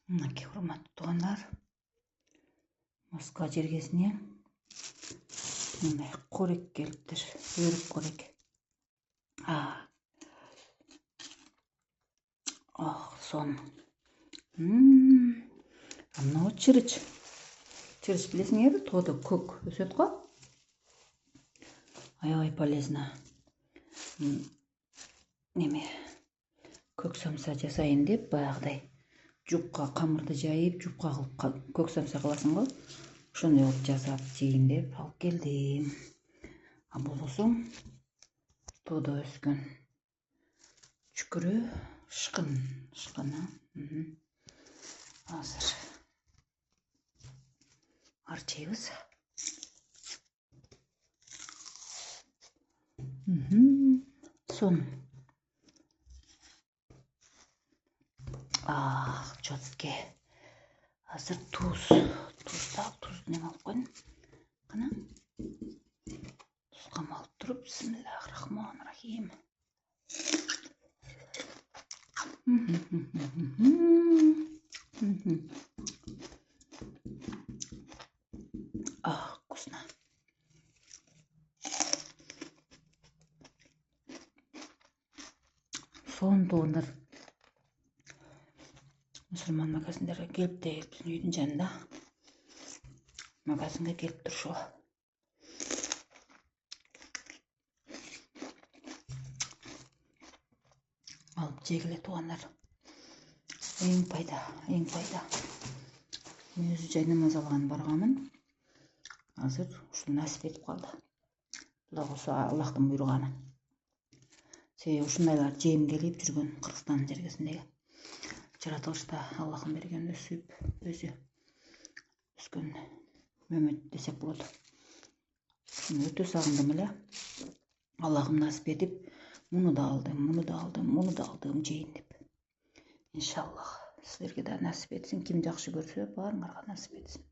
Мынакей урматтуу туугандар, Москва жергесине мындай корек келиптир, өрүк корек. Сон. Мына чырыч. Чырыч билесиңерби, тоодо көк өсөт го. Аябай полезно. Неме көк самса жасайын деп баягыдай жупка камырды жайып, жупка кылып көк самса кыласың го. Ошондой кылып жасап жейин деп алып келдим. Болосо тоодо өскөн чүкүрү, шкыны. Азыр арчыйбыз. Сон. Четке. Азыр туз неме алып койдум. Кана. Тузга алып туруп, бисмиллахиррахманиррахим. Вкусно. Сон туугандар. Мусулман магазиндерге келип дейт, биздин үйдүн жанында. Магазинге келип турушу. Алып жегиле туугандар. Эң пайда. Мен өзү жай намаз алган барганмын. Азыр ушул насип этип калды. Кудай кылса Аллахтын буйруганы. Себеби ушундайлар жем келип жүргөн Кыргызстандын жергесиндеги. Жаратылышта Аллахын берген өзү өскөн мөмөт десек болот. Өтө сагындым эле. Аллахым насип этип, муну да алдым жейин деп. Иншаллах, силерге да насип этсин. Ким жакшы көрсө, баарыңарга насип этсин.